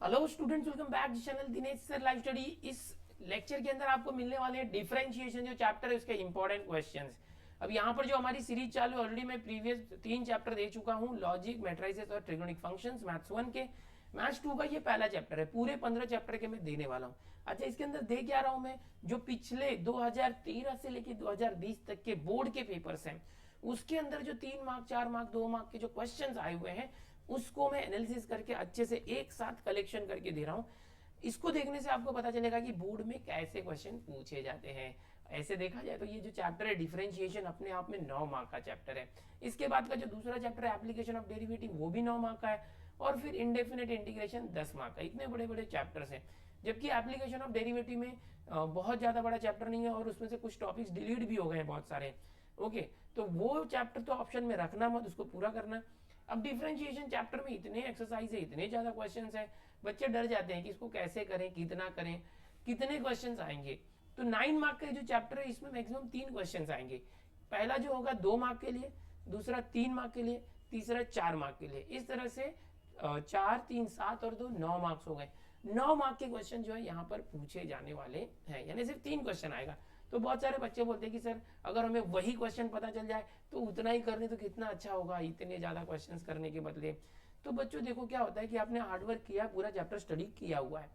Hello students, welcome back to channel Dinesh sir live study. इस lecture के अंदर आपको मिलने वाले हैं डिफरेंशिएशन जो चैप्टर है उसके इंपॉर्टेंट क्वेश्चंस। अब यहाँ पर जो हमारी सीरीज चालू है, ऑलरेडी मैं प्रीवियस 3 चैप्टर दे चुका हूँ, लॉजिक, मैट्रिसेस और ट्रिगोनिक फंक्शंस मैथ्स 1 के। मैथ्स 2 का ये पहला चैप्टर है, पूरे 15 चैप्टर के मैं देने वाला हूँ। अच्छा, इसके अंदर दे क्या रहा हूँ मैं, जो पिछले 2013 से लेकर 2020 तक के बोर्ड के पेपर्स हैं उसके अंदर जो 3 मार्क, 4 मार्क, 2 मार्क के जो क्वेश्चंस आए हुए हैं उसको मैं एनालिसिस करके अच्छे से एक साथ कलेक्शन करके दे रहा हूँ। इसको देखने से आपको पता चलेगा कि बोर्ड में कैसे क्वेश्चन पूछे जाते हैं। ऐसे देखा जाए तो ये जो चैप्टर है डिफरेंशिएशन अपने आप में 9 मार्क का चैप्टर है। इसके बाद का जो दूसरा चैप्टर है एप्लीकेशन ऑफ डेरिवेटिव, वो भी 9 मार्क का है। और फिर इंडेफिनेट इंटीग्रेशन 10 मार्क का। इतने बड़े बड़े चैप्टर्स हैं, जबकि एप्लीकेशन ऑफ डेरिवेटिव में बहुत ज़्यादा बड़ा चैप्टर नहीं है और उसमें से कुछ टॉपिक्स डिलीट भी हो गए हैं बहुत सारे। ओके, तो वो चैप्टर तो ऑप्शन में रखना मत, उसको पूरा करना। अब डिफरेंशिएशन चैप्टर में इतने एक्सरसाइज है, इतने ज्यादा क्वेश्चंस है, बच्चे डर जाते हैं कि इसको कैसे करें, कितना करें, कितने क्वेश्चंस आएंगे। तो 9 मार्क का जो चैप्टर है इसमें मैक्सिमम 3 क्वेश्चंस आएंगे। पहला जो होगा 2 मार्क के लिए, दूसरा 3 मार्क के लिए, तीसरा 4 मार्क के लिए। इस तरह से 4, 3, 7 और 2 9 मार्क्स हो गए। 9 मार्क के क्वेश्चन जो है यहाँ पर पूछे जाने वाले हैं, यानी सिर्फ 3 क्वेश्चन आएगा। तो बहुत सारे बच्चे बोलते हैं कि सर अगर हमें वही क्वेश्चन पता चल जाए तो उतना ही करने तो कितना अच्छा होगा, इतने ज़्यादा क्वेश्चंस करने के बदले। तो बच्चों देखो क्या होता है कि आपने हार्डवर्क किया, पूरा चैप्टर स्टडी किया हुआ है,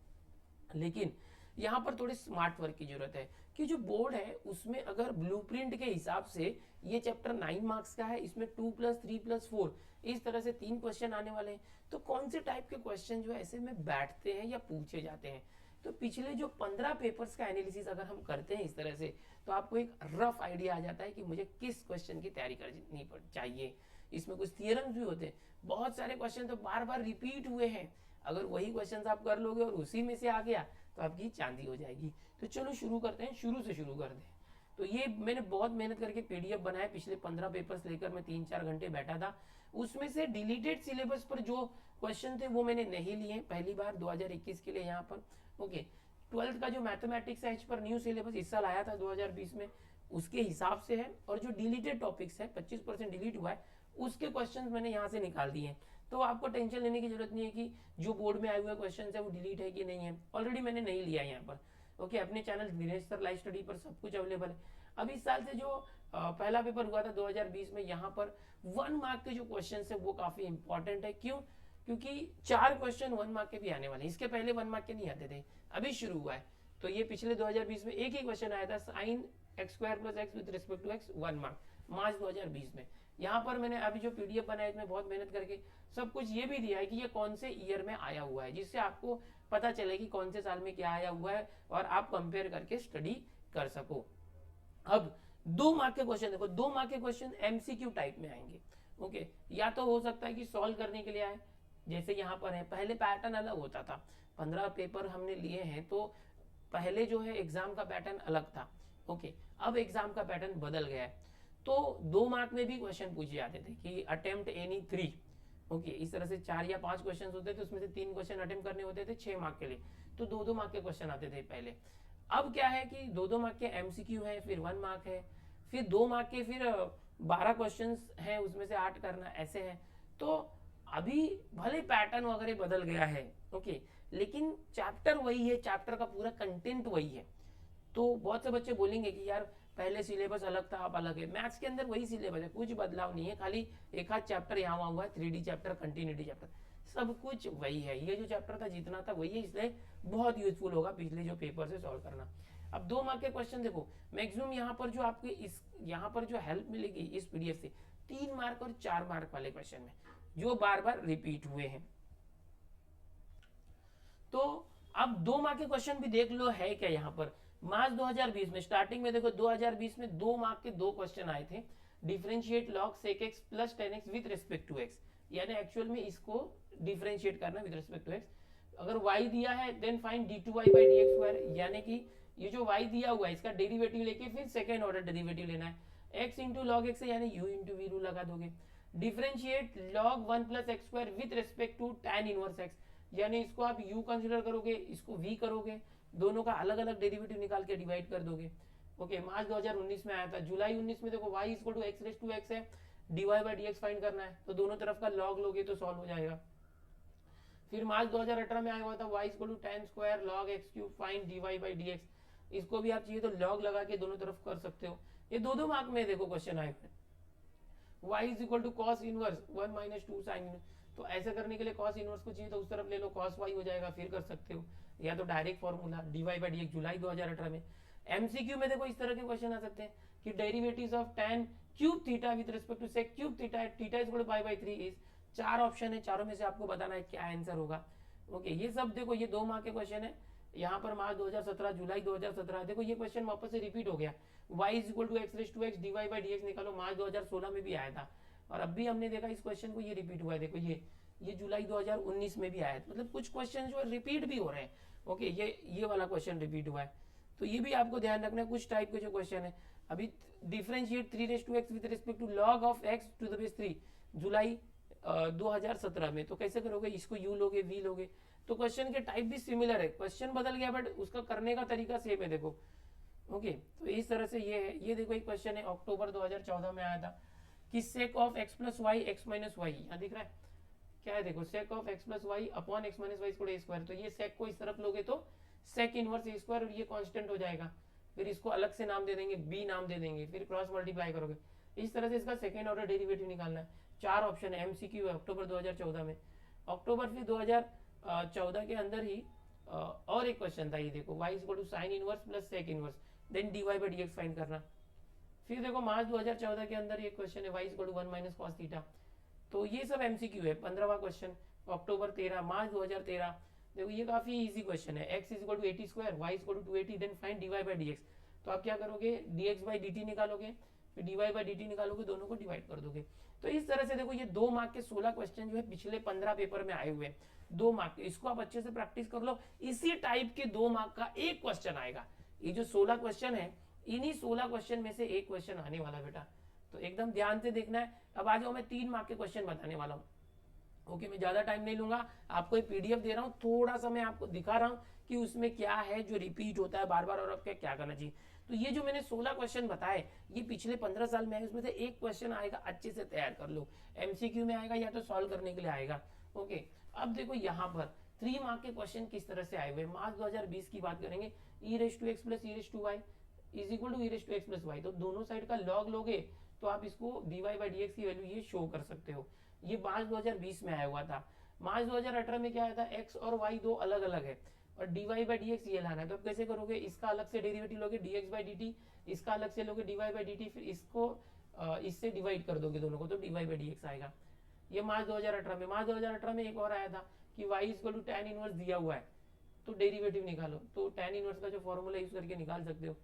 लेकिन यहाँ पर थोड़ी स्मार्ट वर्क की जरूरत है कि जो बोर्ड है उसमें अगर ब्लूप्रिंट के हिसाब से ये चैप्टर 9 मार्क्स का है, इसमें 2+3+4 इस तरह से 3 क्वेश्चन आने वाले हैं, तो कौन से टाइप के क्वेश्चन जो है ऐसे में बैठते हैं या पूछे जाते हैं। तो पिछले जो 15 पेपर्स का एनालिसिस अगर हम करते हैं इस तरह से, तो आपको एक रफ आइडिया आ जाता है कि मुझे किस क्वेश्चन की तैयारी करनी चाहिए। इसमें कुछ थियरम्स भी होते हैं, बहुत सारे क्वेश्चन तो बार बार रिपीट हुए हैं, अगर वही क्वेश्चन आप कर लोगे और उसी में से आ गया तो आपकी चांदी हो जाएगी। तो चलो शुरू करते हैं, शुरू से शुरू कर दें। तो ये मैंने बहुत मेहनत करके पीडीएफ बनाया, पिछले 15 पेपर्स लेकर मैं 3-4 घंटे बैठा था। उसमें से डिलीटेड सिलेबस पर जो क्वेश्चन थे वो मैंने नहीं लिए, पहली बार 2021 के लिए यहाँ पर। ओके, 12th का जो मैथमेटिक्स है इस पर न्यू सिलेबस इस साल आया था 2020 में, उसके हिसाब से है। और जो डिलीटेड टॉपिक्स है 25% डिलीट हुआ है, उसके क्वेश्चन मैंने यहाँ से निकाल दिए हैं। तो आपको टेंशन लेने की जरूरत नहीं है कि जो बोर्ड में आए हुए क्वेश्चन है वो डिलीट है कि नहीं है, ऑलरेडी मैंने नहीं लिया यहाँ पर। ओके, अपने channel Dinesh sir live study पर सब कुछ अवेलेबल है। अब इस साल से जो पहला पेपर हुआ था 2020 में, यहाँ पर 1 मार्क के जो क्वेश्चन है वो काफी इंपॉर्टेंट है। क्यों? क्योंकि 4 क्वेश्चन 1 मार्क के भी आने वाले हैं, इसके पहले 1 मार्क के नहीं आते थे, अभी शुरू हुआ है। तो ये पिछले 2020 में एक ही क्वेश्चन आया था, sine x² + x with respect to x 1 mark, March 2020 में। यहाँ पर मैंने अभी जो पीडीएफ बनाया इसमें बहुत मेहनत करके सब कुछ ये भी दिया है कि ये कौन से ईयर में आया हुआ है, जिससे आपको पता चले कि कौन से साल में क्या आया हुआ है और आप कंपेयर करके स्टडी कर सको। अब 2 मार्क के क्वेश्चन देखो, 2 मार्क के क्वेश्चन एमसीक्यू टाइप में आएंगे। ओके, या तो हो सकता है कि सॉल्व करने के लिए आए, जैसे यहाँ पर है। पहले पैटर्न अलग होता था, 15 पेपर हमने लिए हैं तो पहले जो है एग्जाम का पैटर्न अलग था। ओके, अब एग्जाम का पैटर्न बदल गया है। तो 2 मार्क में भी क्वेश्चन पूछे जाते थे कि अटेम्प्ट एनी 3। ओके, इस तरह से 4 या 5 क्वेश्चन होते थे, उसमें से 3 क्वेश्चन अटेम्प्ट करने होते थे 6 मार्क के लिए। तो 2-2 मार्क के क्वेश्चन आते थे पहले। अब क्या है कि 2-2 मार्क के एमसीक्यू है, फिर 1 मार्क है, फिर 2 मार्क के फिर 12 क्वेश्चन है, उसमें से 8 करना, ऐसे है। तो अभी भले पैटर्न वगैरह बदल गया है, ओके, लेकिन चैप्टर वही है, चैप्टर का पूरा कंटेंट वही है। तो बहुत से बच्चे बोलेंगे कि यार पहले सिलेबस अलग था अब अलग है। मैथ्स के अंदर वही सिलेबस है, कुछ बदलाव नहीं है, खाली एक आध चैप्टर यहाँ वहाँ हुआ है, 3D चैप्टर, कंटिन्यूटी चैप्टर, सब कुछ वही है। ये जो चैप्टर था जितना था वही है, इसलिए बहुत यूजफुल होगा पिछले जो पेपर से सॉल्व करना। अब 2 मार्क के क्वेश्चन देखो, मैक्सिमम यहाँ पर जो आपके इस यहाँ पर जो हेल्प मिलेगी इस पीडीएफ से, 3 मार्क और 4 मार्क वाले क्वेश्चन में जो बार बार रिपीट हुए हैं। तो अब 2 मार्क के क्वेश्चन भी देख लो है क्या यहाँ पर। मार्च 2020 में स्टार्टिंग में देखो, 2020 में 2 मार्क के 2 क्वेश्चन आए थे, differentiate log sec x + tan x with respect to x, यानी एक्चुअल में इसको डिफरेंशिएट करना विद रिस्पेक्ट टू x। अगर y दिया है देन फाइंड d2y/dx², यानी कि ये जो y दिया हुआ है इसका डेरिवेटिव लेके फिर सेकंड ऑर्डर डेरिवेटिव लेना है। x × log x है, यानी u × v रूल लगा दोगे। Differentiate log 1 + x² with respect to tan 1x, यानी इसको आप u कंसिडर करोगे, इसको v करोगे, दोनों का अलग अलग डेरिवेटिव निकाल के डिवाइड कर दोगे। ओके, मार्च 2019 में आया था। जुलाई 19 में देखो y = x⁻x है, dy/dx फाइंड करना है, तो दोनों तरफ का log लोगे तो सॉल्व हो जाएगा। फिर मार्च 2018 में आया हुआ था y equal to tan square log x cube find dy by D X. इसको भी आप चाहिए तो log लगा के दोनों तरफ कर सकते हो। ये दो दो मार्क में देखो क्वेश्चन आए हुए। y is equal to cos inverse 1 minus 2 sine. तो ऐसा करने के लिए कॉस इनवर्स को चाहिए तो उस तरफ ले लो, कॉस y हो जाएगा, फिर कर सकते हो, या तो direct formula dy by D X. July 2018 में एमसीक्यू में देखो इस तरह के क्वेश्चन आ सकते हैं कि derivatives of tan cube theta with respect to sec cube theta theta is equal to pi by 3 is. चार ऑप्शन है, चारों में से आपको बताना है क्या आंसर होगा। ओके, ये सब देखो ये 2 मार्क के क्वेश्चन है। यहाँ पर मार्च 2017, जुलाई 2017, देखो ये क्वेश्चन वापस से रिपीट हो गया। y is equal to X raise to X D Y by D X निकालो, मार्च 2016 में भी आया था और अब भी हमने देखा इस क्वेश्चन को, ये रिपीट हुआ है। देखो ये जुलाई 2019 में भी आया था। मतलब कुछ क्वेश्चन जो है रिपीट भी हो रहे हैं। ओके, ये वाला क्वेश्चन रिपीट हुआ है, तो ये भी आपको ध्यान रखना है। कुछ टाइप के जो क्वेश्चन है, अभी differentiate 3 raise to X with respect to log of X to the base 3 जुलाई 2017 में। तो कैसे करोगे, इसको यू लोगे वी लोगे, तो क्वेश्चन के टाइप भी सिमिलर है, क्वेश्चन बदल गया बट उसका करने का तरीका सेम है। देखो ओके, तो इस तरह से ये है। ये देखो एक क्वेश्चन है अक्टूबर 2014 में आया था कि sec of X plus Y X minus Y, यहाँ दिख रहा है क्या है, देखो sec of X plus Y upon X minus Y square A square. तो ये सेक को इस तरफ लोगे तो सेक इनवर्स ए स्क्वायर और ये कांस्टेंट हो जाएगा, फिर इसको अलग से नाम दे देंगे, बी नाम दे देंगे, फिर क्रॉस मल्टीप्लाई करोगे। इस तरह से इसका सेकेंड ऑर्डर डेरिवेटिव निकालना है। 4 ऑप्शन है, एमसीक्यू है अक्टूबर 2014 में। अक्टूबर फिर 2014 के अंदर ही और एक क्वेश्चन था, ये देखो y is equal to sine inverse plus sec inverse then dy by D X find करना। फिर देखो मार्च 2014 के अंदर ये क्वेश्चन है y is equal to 1 minus cos theta. तो ये सब एमसीक्यू है। 15वां क्वेश्चन अक्टूबर 13 मार्च 2013, देखो ये काफी इजी क्वेश्चन है। x is equal to 80 square y is equal to 280 then find dy by D X. तो आप क्या करोगे, dx बाई dt निकालोगे, फिर dy बाई dt निकालोगे, दोनों को डिवाइड कर दोगे। तो इस तरह से देखो ये 2 मार्क के 16 क्वेश्चन जो है पिछले 15 पेपर में आए हुए हैं। 2 मार्क के, इसको आप अच्छे से प्रैक्टिस कर लो। इसी टाइप के 2 मार्क का एक क्वेश्चन आएगा। ये जो 16 क्वेश्चन है, इन्हीं 16 क्वेश्चन में से एक क्वेश्चन आने वाला बेटा, तो एकदम ध्यान से देखना है। अब आ जाओ, मैं 3 मार्क के क्वेश्चन बताने वाला हूँ। ओके, मैं ज्यादा टाइम नहीं लूंगा, आपको एक पीडीएफ दे रहा हूँ, थोड़ा सा मैं आपको दिखा रहा हूँ कि उसमें क्या है जो रिपीट होता है बार बार और आपको क्या करना चाहिए। तो ये जो मैंने 16 क्वेश्चन बताए, ये पिछले 15 साल में आए, उसमें से एक क्वेश्चन आएगा, अच्छे से तैयार कर लो। एमसीक्यू में आएगा या तो सॉल्व करने के लिए आएगा। ओके, अब देखो यहाँ पर 3 मार्क के क्वेश्चन किस तरह से आए हुए। मार्च 2020 की बात करेंगे, E raise to X plus E raise to Y is equal to E raise to X plus Y. तो दोनों साइड का लॉग लोगे तो आप इसको dy बाई डी एक्स की वैल्यू ये शो कर सकते हो। ये मार्च 2020 में आया हुआ था। मार्च 2018 में क्या आया था, x और y दो अलग अलग है और dy बाई डी एक्स ये लाना है। तो आप कैसे करोगे, इसका अलग से डेरिवेटिव लोगे dx बाई dt, इसका अलग से लोगे dy बाई dt, फिर इसको इससे डिवाइड कर दोगे दोनों को, तो dy बाई डी एक्स आएगा। ये मार्च 2018 में। मार्च 2018 में एक और आया था कि y equal to tan inverse दिया हुआ है तो डेरिवेटिव निकालो, तो tan इनवर्स का जो फॉर्मूला यूज करके निकाल सकते हो।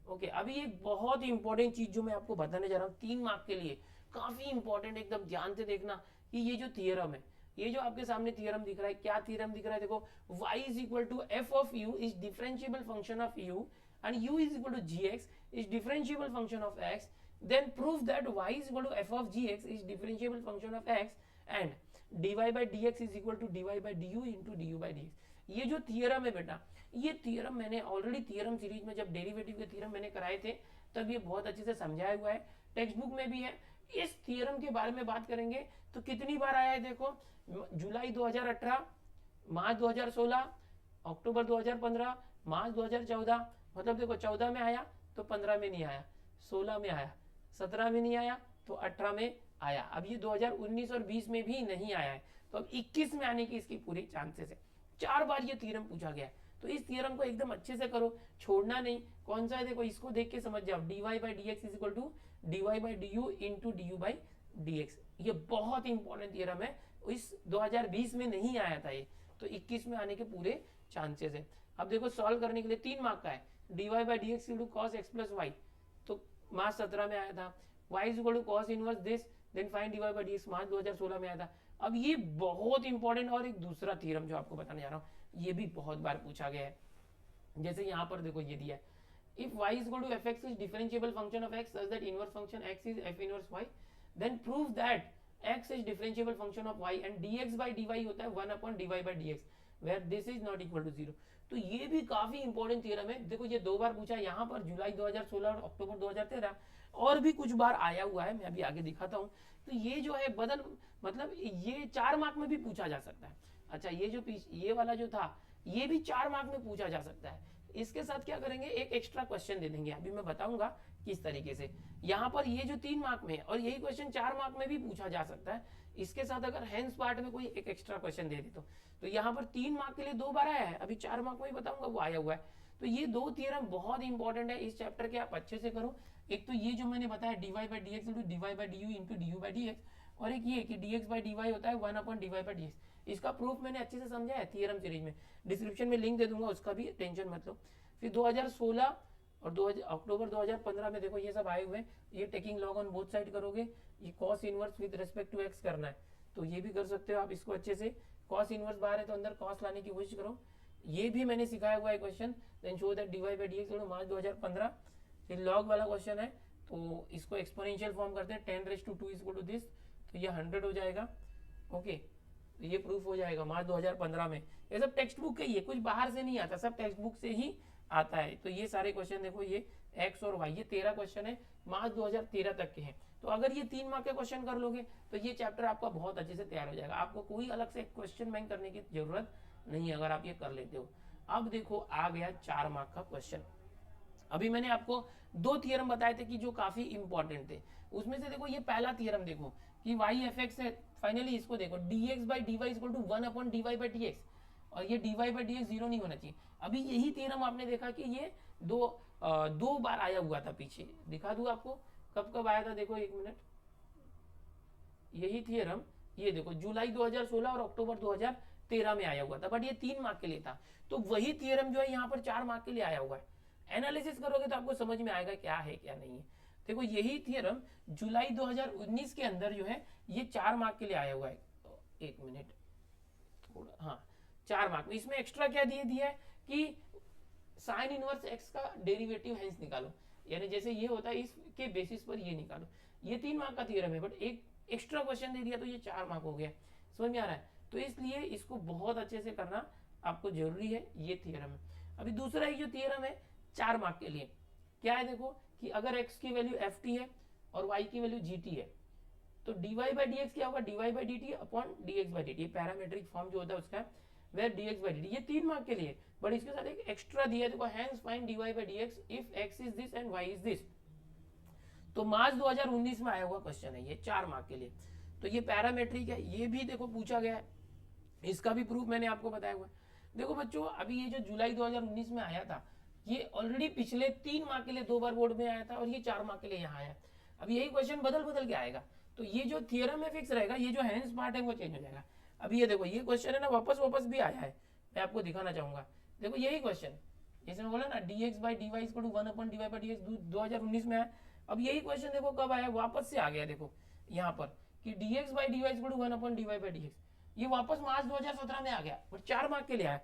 ओके, अभी एक बहुत ही इंपॉर्टेंट चीज जो मैं आपको बताने जा रहा हूँ 3 मार्क के लिए, काफी इंपॉर्टेंट, एकदम ध्यान से देखना कि ये जो थियरम है, ये जो आपके सामने थियरम दिख रहा है, क्या थियरम दिख रहा है, देखो y is equal to f of u is differentiable function of u and u is equal to gx is differentiable function of x, then prove that y is equal to f of gx is differentiable function of x and dy by dx is equal to dy by du into du by dx। ये जो theorem है बेटा, ये theorem मैंने already theorem series में जब derivative के theorem मैंने कराए थे तब ये बहुत अच्छे से समझाया हुआ है, टेक्स्ट बुक में भी है। इस थियरम के बारे में बात करेंगे तो कितनी बार आया है, देखो जुलाई 2018, मार्च 2016, अक्टूबर 2015, मार्च 2014, मतलब देखो 14 में आया तो 15 में नहीं आया, 16 में आया, 17 में नहीं आया तो 18 में आया। अब ये 2019 और 20 में भी नहीं आया है, तो अब 21 में आने की इसकी पूरी चांसेस है। 4 बार ये थ्योरम पूछा गया है, तो इस थ्योरम को एकदम अच्छे से करो, छोड़ना नहीं। कौन सा है, देखो इसको देख के समझ जाओ, dy by D X is equal to dy by D U into D U by D X. ये बहुत इंपॉर्टेंट थ्योरम है, इस 2020 में नहीं आया था ये, तो 21 में आने के पूरे चांसेस है। अब देखो सॉल्व करने के लिए 3 मार्क का है, dy by D X into cos X plus Y, तो मार्च 17 में आया था। y is equal to cos inverse this then find dy by D X, March 2016 में आया था। अब ये बहुत इंपॉर्टेंट और एक दूसरा थ्योरम जो आपको बताने जा रहा हूँ, ये भी बहुत बार पूछा गया है। जैसे यहाँ पर देखो ये दिया है, if y is equal to fx is differentiable function of x such that inverse function x is f inverse y, then prove that x is differentiable function of y and dx by dy होता है 1 upon dy by dx where this is not equal to 0। तो ये भी काफी important theorem है। देखो ये 2 बार पूछा, यहाँ पर जुलाई 2016 और अक्टूबर 2013, और भी कुछ बार आया हुआ है, मैं अभी आगे दिखाता हूँ। तो ये जो है बदल, मतलब ये 4 मार्क में भी पूछा जा सकता है। अच्छा ये जो ये वाला जो था ये भी 4 मार्क में पूछा जा सकता है। इसके साथ क्या करेंगे, एक एक्स्ट्रा क्वेश्चन दे देंगे, अभी मैं बताऊंगा किस तरीके से। यहाँ पर ये जो 3 मार्क में है और यही क्वेश्चन 4 मार्क में भी पूछा जा सकता है। इसके साथ अगर हेंस पार्ट में कोई एक एक्स्ट्रा क्वेश्चन दे दे तो यहाँ पर 3 मार्क के लिए 2 बार आया है, अभी 4 मार्क में भी बताऊंगा वो आया हुआ है। तो ये 2 थियरम बहुत इंपॉर्टेंट है इस चैप्टर के, आप अच्छे से करो। एक तो ये जो मैंने बताया dy by dx into dy by du into du by dx, और एक ये कि dx by dy होता है 1 dy by dx। इसका प्रूफ मैंने अच्छे से समझा है थियरम सीरीज में, डिस्क्रिप्शन में लिंक दे दूंगा, उसका भी टेंशन मत लो। फिर 2016 और अक्टूबर 2015 में देखो ये सब आए हुए हैं। ये taking log on both side करोगे, ये cos inverse with respect to X करना है तो ये भी कर सकते हो आप इसको अच्छे से। कॉस इनवर्स बाहर है तो अंदर कॉस लाने की कोशिश करो, ये भी मैंने सिखाया हुआ है question. Then show that dy by dx मार्च 2015। फिर लॉग वाला क्वेश्चन है तो इसको एक्सपोनेंशियल फॉर्म करते हैं 10⁻² इज इक्वल टू दिस, तो ये 100 हो जाएगा। ओके तो ये प्रूफ हो जाएगा मार्च 2015 में। ये सब टेक्स्ट बुक के ही है, कुछ बाहर से नहीं आता, सब टेक्स्ट बुक से ही आता है। तो ये सारे क्वेश्चन देखो, ये एक्स और वाई, ये 13 क्वेश्चन है, मार्च 2013 तक के हैं। तो अगर ये 3 मार्क के क्वेश्चन कर लोगे तो ये चैप्टर आपका बहुत अच्छे से तैयार हो जाएगा, आपको कोई अलग से क्वेश्चन बैंक करने की जरूरत नहीं है अगर आप ये कर लेते हो। अब देखो आ गया 4 मार्क का क्वेश्चन। अभी मैंने आपको 2 थियरम बताए थे कि जो काफी इंपॉर्टेंट थे, उसमें से देखो ये पहला थियरम देखो कि वाई एफ एक्स है, फाइनली इसको देखो dx by dy equal to 1 dy by dx, और ये dy by dx 0 नहीं होना चाहिए। अभी यही थियरम आपने देखा कि ये दो बार आया हुआ था, पीछे दिखा दूं आपको कब कब आया था, देखो 1 मिनट। यही थियरम ये देखो जुलाई 2016 और अक्टूबर 2013 में आया हुआ था, बट ये 3 मार्क के लिए था। तो वही थियरम जो है यहाँ पर 4 मार्क के लिए आया हुआ है। एनालिसिस करोगे तो आपको समझ में आएगा क्या है क्या नहीं है। देखो यही थियरम जुलाई 2019 के अंदर जो है ये 4 मार्क के लिए आया हुआ है। 1 मिनट थोड़ा, हाँ 4 मार्क में। इसमें एक्स्ट्रा क्या दिया है कि साइन इनवर्स एक्स का डेरिवेटिव हेंस निकालो, यानी जैसे ये होता है इसके बेसिस पर ये निकालो। ये 3 मार्क का थियरम है, बट एक एक्स्ट्रा क्वेश्चन दे दिया तो ये 4 मार्क हो गया। समझ में आ रहा है? तो इसलिए इसको बहुत अच्छे से करना आपको जरूरी है, ये थियरम है। अभी दूसरा ही जो थियरम है 4 मार्क के लिए क्या है, देखो कि अगर x की वैल्यू ft है और y की वैल्यू gt है तो dy by dx क्या होगा, dy by dt upon dx by dt, parametric form जो होता है उसका, वेर dx by dt। ये 3 मार्क के लिए, बट इसके साथ एक एक्स्ट्रा दिया है, देखो hence find dy by dx if x is this and y is this. तो मार्च 2019 में आया हुआ क्वेश्चन है ये 4 मार्क के लिए। तो ये पैरामेट्रिक है, ये भी देखो पूछा गया है, इसका भी प्रूफ मैंने आपको बताया हुआ है। देखो बच्चों अभी ये जो जुलाई 2019 में आया था ये ऑलरेडी पिछले 3 मार्क के लिए 2 बार बोर्ड में आया था, और ये 4 मार्क के लिए यहाँ आया। अब यही क्वेश्चन बदल के आएगा, तो ये जो थियरम है फिक्स रहेगा, ये जो हेंस पार्ट है वो चेंज हो जाएगा। अभी ये देखो ये क्वेश्चन है ना, वापस भी आया है, मैं आपको दिखाना चाहूंगा। देखो यही क्वेश्चन, जैसे मैं बोला ना dx by dy equal to 1 dy by dx 2019 में आया। अब यही क्वेश्चन देखो कब आया, वापस से आ गया। देखो यहाँ पर कि dx by dy equal to 1 dy by dx, ये वापस मार्च 2017 में आ गया, बट 4 मार्क के लिए आया।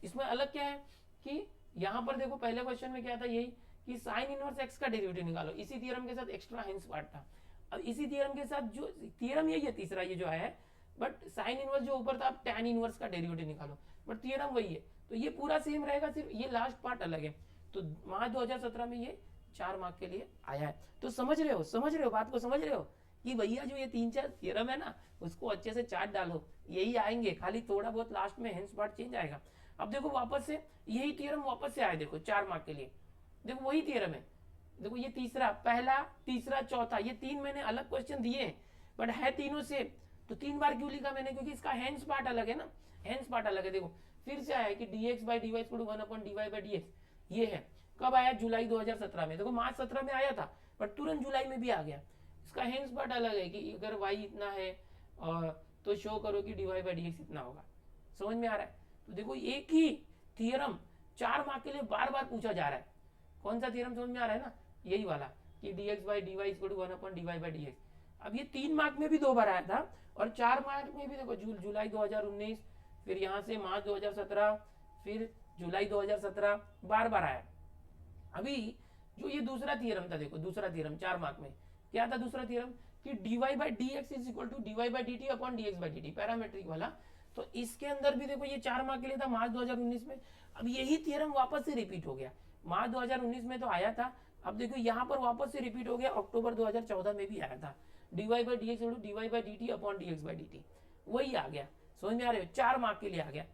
इसमें अलग क्या है कि यहाँ पर देखो पहले क्वेश्चन में क्या था, यही कि साइन इनवर्स एक्स का डेरिवेटिव निकालो, इसी थियरम के साथ एक्स्ट्रा हेंस पार्ट था। अब इसी थियरम के साथ जो थियरम यही है तीसरा ये जो आया है, बट साइन इनवर्स जो ऊपर था, अब टैन इनवर्स का डेरिवेटिव निकालो, बट थियरम वही है। तो ये पूरा सेम रहेगा, सिर्फ ये लास्ट पार्ट अलग है। तो मार्च 2017 में ये 4 मार्क के लिए आया है। तो समझ रहे हो बात को, समझ रहे हो कि भैया जो ये 3-4 थियरम है ना उसको अच्छे से चार्ट डालो, यही आएंगे, खाली थोड़ा बहुत लास्ट में हेंस पार्ट चेंज आएगा। अब देखो वापस से यही थियरम वापस से आया, देखो 4 मार्क के लिए, देखो वही थियरम है। देखो ये तीसरा, पहला, तीसरा, चौथा, ये 3 मैंने अलग क्वेश्चन दिए हैं, बट है तीनों से। तो 3 बार क्यों लिखा मैंने, क्योंकि इसका हेंस पार्ट अलग है ना, हेंस पार्ट अलग है। देखो फिर से आया है कि dx by dy equal to 1 dy by dx, ये है कब आया, जुलाई 2017 में। देखो मार्च 17 में आया था, बट तुरंत जुलाई में भी आ गया। इसका हेंस पार्ट अलग है कि अगर y इतना है और तो शो करो कि dy by dx इतना होगा। समझ में आ रहा है? तो देखो एक ही थियरम 4 मार्क के लिए बार बार पूछा जा रहा है। कौन सा थियरम समझ में आ रहा है ना, यही वाला कि dx by dy equal to 1 dy by dx। अब ये 3 मार्क में भी 2 बार आया था, और 4 मार्क में भी देखो जुलाई 2019, फिर यहाँ से मार्च 2017, फिर जुलाई 2017, बार बार आया। अभी जो ये दूसरा थियरम था, देखो दूसरा थियरम 4 मार्क में क्या था, दूसरा थियरम कि dy by dx is equal to dy by dt upon dx by dt, parametric वाला। तो इसके अंदर भी देखो ये 4 मार्क के लिए था मार्च 2019 में। अब यही थियरम वापस से रिपीट हो गया, मार्च 2019 में तो आया था, अब देखो यहाँ पर वापस से रिपीट हो गया, अक्टूबर 2014 में भी आया था, dy by dx dy by dt upon dx by dt, वही आ गया। समझ में आ रहे हो, 4 मार्क के लिए आ गया।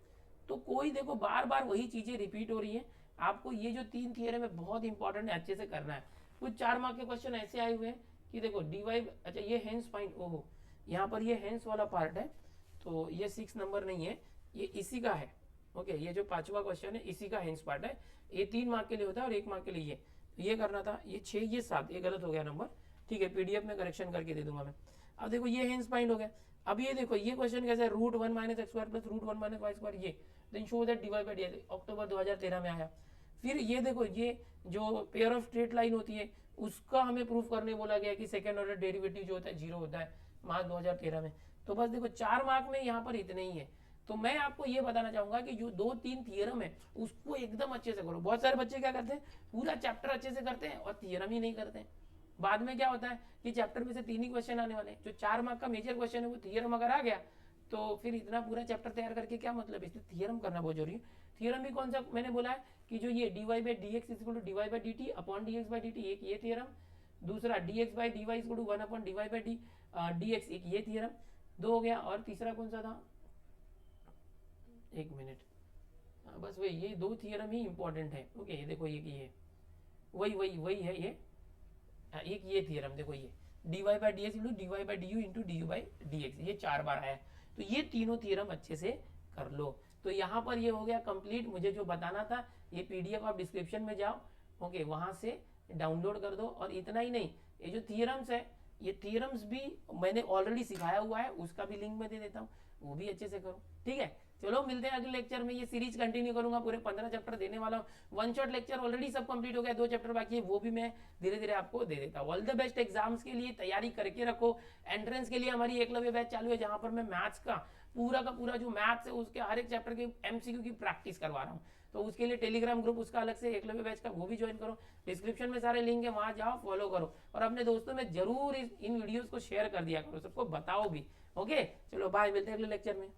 तो कोई देखो बार बार वही चीजें रिपीट हो रही है, आपको ये जो 3 थियरम है बहुत इंपॉर्टेंट है, अच्छे से करना है। कुछ 4 मार्क के क्वेश्चन ऐसे आए हुए हैं कि देखो dy, अच्छा ये हेंस फाइंड, ओहो यहाँ पर ये हेंस वाला पार्ट है, तो ये 6 नंबर नहीं है, ये इसी का है। ओके, ये जो 5वां क्वेश्चन है इसी का हेंस पार्ट है, ये 3 मार्क के लिए होता है और 1 मार्क के लिए ये करना था। ये 6 ये 7, ये गलत हो गया नंबर, ठीक है, पीडीएफ में करेक्शन करके दे दूंगा मैं। अब देखो ये हेंस फाइंड हो गया। अब ये देखो ये क्वेश्चन कैसा है, √1 - x² + √1 - y², ये then show that dy by dy, अक्टूबर 2013 में आया। फिर ये देखो ये जो पेयर ऑफ स्ट्रेट लाइन होती है उसका हमें प्रूफ करने बोला गया कि सेकंड ऑर्डर डेरिवेटिव जो होता है 0 होता है, मार्च 2013 में। तो बस देखो 4 मार्क में यहाँ पर इतने ही है। तो मैं आपको ये बताना चाहूंगा कि जो 2-3 थियरम है उसको एकदम अच्छे से करो। बहुत सारे बच्चे क्या करते हैं, पूरा चैप्टर अच्छे से करते हैं और थियरम ही नहीं करते हैं। बाद में क्या होता है कि चैप्टर में से 3 ही क्वेश्चन आने वाले हैं, जो 4 मार्क का मेजर क्वेश्चन है वो थियरम अगर आ गया तो फिर इतना पूरा चैप्टर तैयार करके क्या मतलब है, इसलिए थियरम करना बहुत जरूरी है। थियरम भी कौन सा मैंने बोला है कि जो ये dy by dx = dy by dt upon dx by dt, एक ये थियरम। दूसरा dx by dy = 1 upon dy by dx, एक ये थियरम, 2 हो गया। और तीसरा कौन सा था, एक मिनट, बस वही ये 2 थियरम ही इंपॉर्टेंट है। ओके, ये देखो ये वही है ये, एक ये थियरम देखो, ये dy by dx = dy by du into du by dx, ये 4 बार आया। तो ये तीनों थियरम अच्छे से कर लो। तो यहाँ पर ये हो गया कंप्लीट। मुझे जो बताना था ये पीडीएफ आप डिस्क्रिप्शन में जाओ, ओके, वहाँ से डाउनलोड कर दो। और इतना ही नहीं, ये जो थियरम्स है ये थियरम्स भी मैंने ऑलरेडी सिखाया हुआ है, उसका भी लिंक मैं दे देता हूँ, वो भी अच्छे से करो, ठीक है। चलो मिलते हैं अगले लेक्चर में, ये सीरीज कंटिन्यू करूंगा, पूरे 15 चैप्टर देने वाला हूँ। 1 शॉट लेक्चर ऑलरेडी सब कंप्लीट हो गया, 2 चैप्टर बाकी है, वो भी मैं धीरे धीरे आपको दे देता हूँ। ऑल द बेस्ट, एग्जाम्स के लिए तैयारी करके रखो। एंट्रेंस के लिए हमारी एकलव्य बैच चालू है, जहां पर मैं मैथ्स का पूरा जो मैथ्स है उसके हर एक चैप्टर के एमसीक्यू की प्रैक्टिस करवा रहा हूँ। तो उसके लिए टेलीग्राम ग्रुप उसका अलग से, एकलव्य बैच का, वो भी ज्वाइन करो। डिस्क्रिप्शन में सारे लिंक है, वहां जाओ, फॉलो करो और अपने दोस्तों में जरूर इन वीडियोस को शेयर कर दिया करो, सबको बताओ भी। ओके, चलो बाय, मिलते हैं अगले लेक्चर में।